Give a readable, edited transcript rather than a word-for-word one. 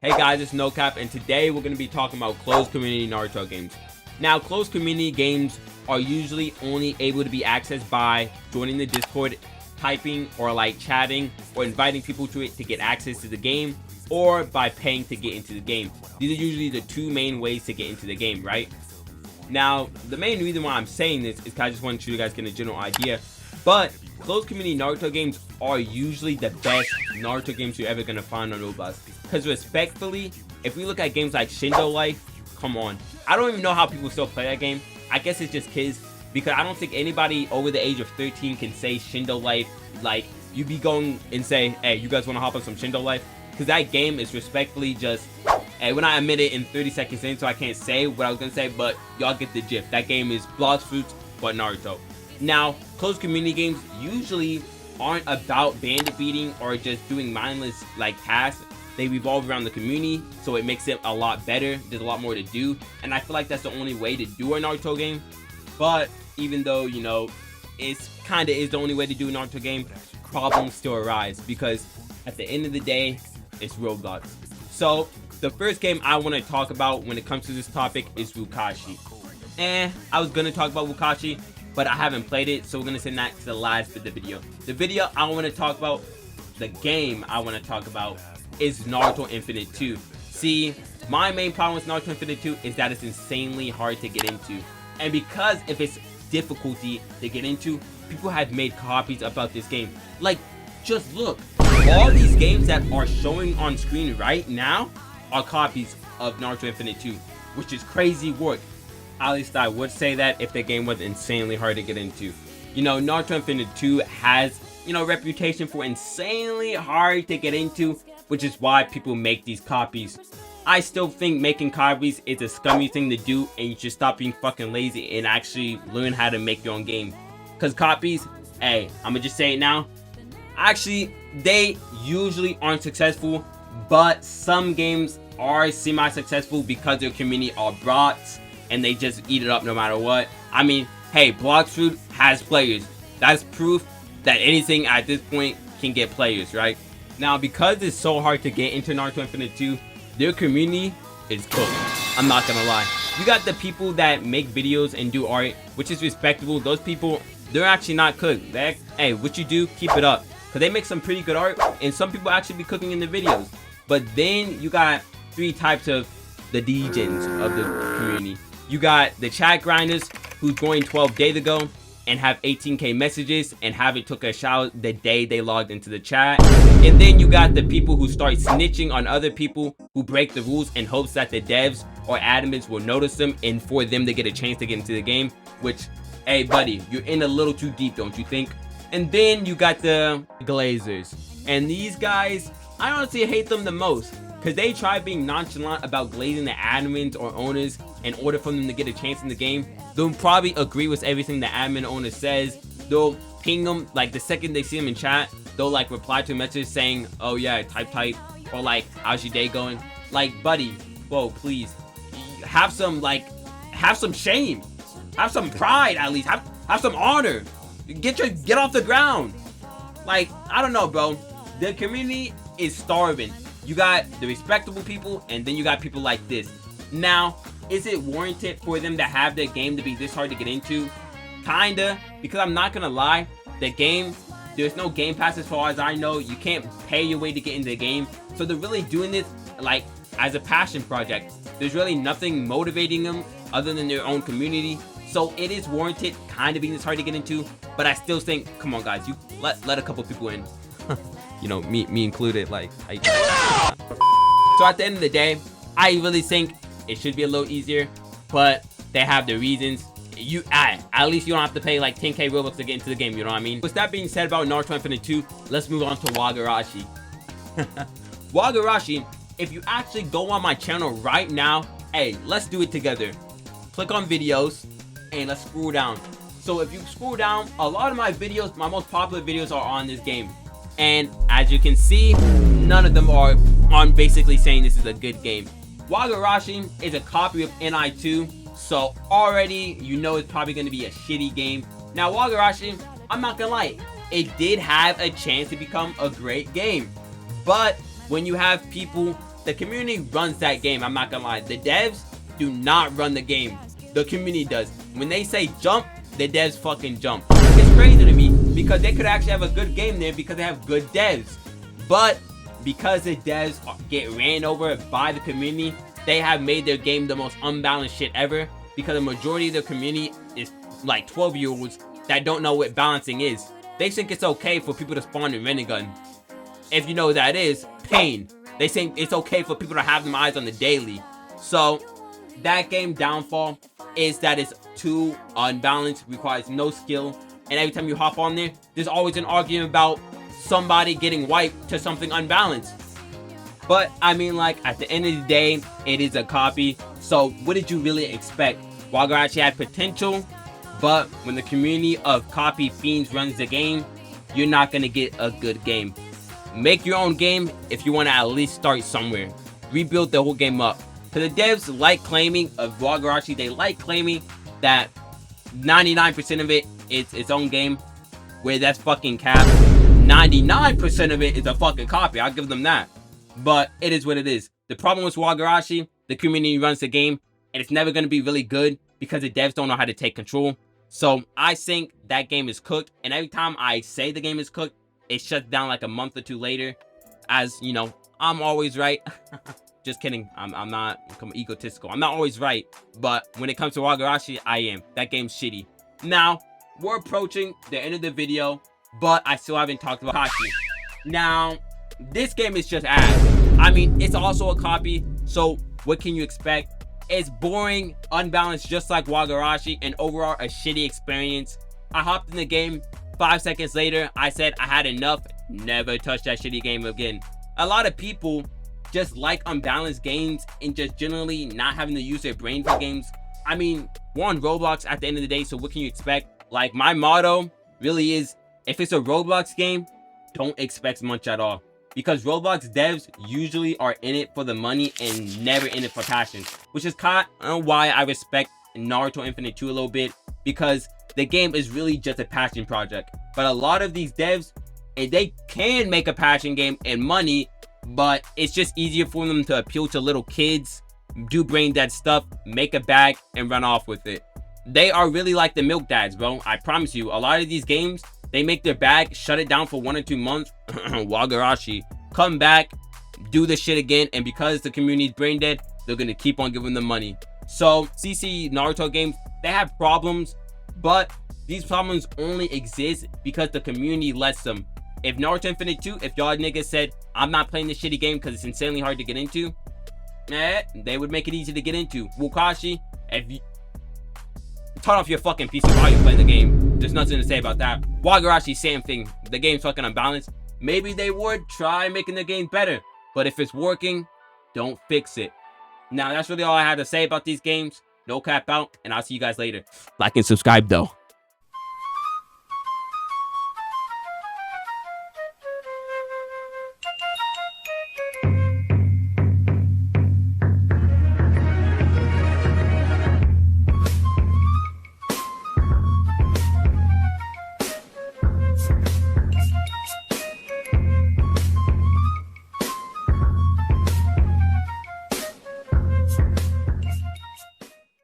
Hey guys, it's NoCap, and today we're going to be talking about closed community Naruto games. Now, closed community games are usually only able to be accessed by joining the Discord, typing or like chatting or inviting people to it to get access to the game, or by paying to get into the game. These are usually the two main ways to get into the game, right? Now, the main reason why I'm saying this is because I just want you guys to get a general idea, but closed community Naruto games are usually the best Naruto games you're ever going to find on Roblox. Because respectfully, if we look at games like Shindo Life, come on. I don't even know how people still play that game. I guess it's just kids, because I don't think anybody over the age of 13 can say Shindo Life. Like, you be going and say, hey, you guys want to hop on some Shindo Life? Because that game is respectfully just, hey, when I admit it in 30 seconds in, so I can't say what I was going to say, but y'all get the gist. That game is Blox Fruits, but Naruto. Now, closed community games usually aren't about bandit beating or just doing mindless like tasks. They revolve around the community, so it makes it a lot better. There's a lot more to do, and I feel like that's the only way to do a Naruto game. But even though, you know, it's kind of is the only way to do a Naruto game, problems still arise, because at the end of the day, it's Roblox. So the first game I want to talk about when it comes to this topic is Wukashi. I was gonna talk about Wukashi, but I haven't played it, so we're gonna send that to the last bit of the video. The video I want to talk about, the game I want to talk about, is Naruto Infinite 2. See, my main problem with Naruto Infinite 2 is that it's insanely hard to get into. And because of its difficulty to get into, people have made copies about this game. Like, just look. All these games that are showing on screen right now are copies of Naruto Infinite 2, which is crazy work. At least I would say that if the game was insanely hard to get into. You know, Naruto Infinite 2 has, you know, reputation for insanely hard to get into, which is why people make these copies. I still think making copies is a scummy thing to do, and you should stop being fucking lazy and actually learn how to make your own game. Cause copies, hey, I'ma just say it now, actually, they usually aren't successful, but some games are semi-successful because their community are bots, and they just eat it up no matter what. I mean, hey, Blox Fruit has players. That's proof that anything at this point can get players, right? Now, because it's so hard to get into Naruto Infinite 2, their community is cooked. I'm not gonna lie. You got the people that make videos and do art, which is respectable. Those people, they're actually not cooked. Hey, what you do, keep it up. Because they make some pretty good art, and some people actually be cooking in the videos. But then you got three types of the degens of the community. You got the chat grinders who joined 12 days ago and have 18k messages and haven't took a shower the day they logged into the chat. And then you got the people who start snitching on other people who break the rules in hopes that the devs or admins will notice them and for them to get a chance to get into the game. Which, hey buddy, you're in a little too deep, don't you think? And then you got the glazers. And these guys, I honestly hate them the most, because they try being nonchalant about glazing the admins or owners in order for them to get a chance in the game. They'll probably agree with everything the admin owner says. They'll ping them, like the second they see them in chat, they'll like reply to a message saying, oh yeah, type, or like, how's your day going? Like, buddy, whoa, please, have some shame, have some pride, at least, have some honor, get off the ground. Like, I don't know, bro, the community is starving. You got the respectable people, and then you got people like this. Now, is it warranted for them to have their game to be this hard to get into? Kinda, because I'm not gonna lie, the game, there's no game pass as far as I know. You can't pay your way to get into the game. So they're really doing this like as a passion project. There's really nothing motivating them other than their own community. So it is warranted kind of being this hard to get into, but I still think, come on guys, you let a couple people in. You know, me included, like, so at the end of the day, I really think it should be a little easier, but they have their reasons. At least you don't have to pay like 10k Robux to get into the game, you know what I mean? With that being said about Naruto Infinite 2, let's move on to Wagarashi. Wagarashi, if you actually go on my channel right now, hey, let's do it together. Click on videos, and let's scroll down. So if you scroll down, a lot of my videos, my most popular videos are on this game. And as you can see, none of them are on basically saying this is a good game. Wagarashi is a copy of NI2, so already you know it's probably going to be a shitty game. Now Wagarashi, I'm not gonna lie, it did have a chance to become a great game, but when you have people the community runs that game. I'm not gonna lie. The devs do not run the game. The community does. When they say jump, the devs fucking jump. It's crazy to me because they could actually have a good game there because they have good devs. But because the devs get ran over by the community, they have made their game the most unbalanced shit ever because the majority of the community is like 12-year-olds that don't know what balancing is. They think it's okay for people to spawn in Renegun. If you know what that is, pain. They think it's okay for people to have them eyes on the daily. So that game downfall is that it's too unbalanced, requires no skill, and every time you hop on there, there's always an argument about somebody getting wiped to something unbalanced. But I mean, like, at the end of the day, it is a copy. So what did you really expect? Wagarashi had potential, but when the community of copy fiends runs the game, you're not gonna get a good game. Make your own game if you want to at least start somewhere. Rebuild the whole game up. Because the devs like claiming of Wagarashi, they like claiming that 99% of it is its own game, where that's fucking cap. 99% of it is a fucking copy. I'll give them that. But it is what it is. The problem with Wagarashi, the community runs the game, and it's never going to be really good because the devs don't know how to take control. So I think that game is cooked, and every time I say the game is cooked, it shuts down like a month or two later. As you know, I'm always right. Just kidding. I'm not egotistical. I'm not always right. But when it comes to Wagarashi, I am. That game's shitty. Now, we're approaching the end of the video, but I still haven't talked about Hashi. Now, this game is just ass. I mean, it's also a copy, so what can you expect? It's boring, unbalanced, just like Wagarashi, and overall a shitty experience. I hopped in the game. 5 seconds later, I said I had enough. Never touch that shitty game again. A lot of people just like unbalanced games and just generally not having to use their brain for games. I mean, we're on Roblox at the end of the day, so what can you expect? Like, my motto really is, if it's a Roblox game, don't expect much at all. Because Roblox devs usually are in it for the money and never in it for passion. Which is kind of why I respect Naruto Infinite 2 a little bit. Because the game is really just a passion project. But a lot of these devs, they can make a passion game and money, but it's just easier for them to appeal to little kids, do brain dead stuff, make a bag, and run off with it. They are really like the milk dads, bro. I promise you, a lot of these games, they make their bag, shut it down for 1 or 2 months, Wagarashi, come back, do the shit again, and because the community's brain dead, they're gonna keep on giving them money. So CC Naruto games, they have problems, but these problems only exist because the community lets them. If Naruto Infinite 2, if y'all niggas said, I'm not playing this shitty game because it's insanely hard to get into, they would make it easy to get into. Wukashi, if you turn off your fucking PC while you're playing the game, there's nothing to say about that. Wagarashi, same thing. The game's fucking unbalanced. Maybe they would try making the game better, but if it's working, don't fix it. Now, that's really all I have to say about these games. No cap out, and I'll see you guys later. Like and subscribe, though.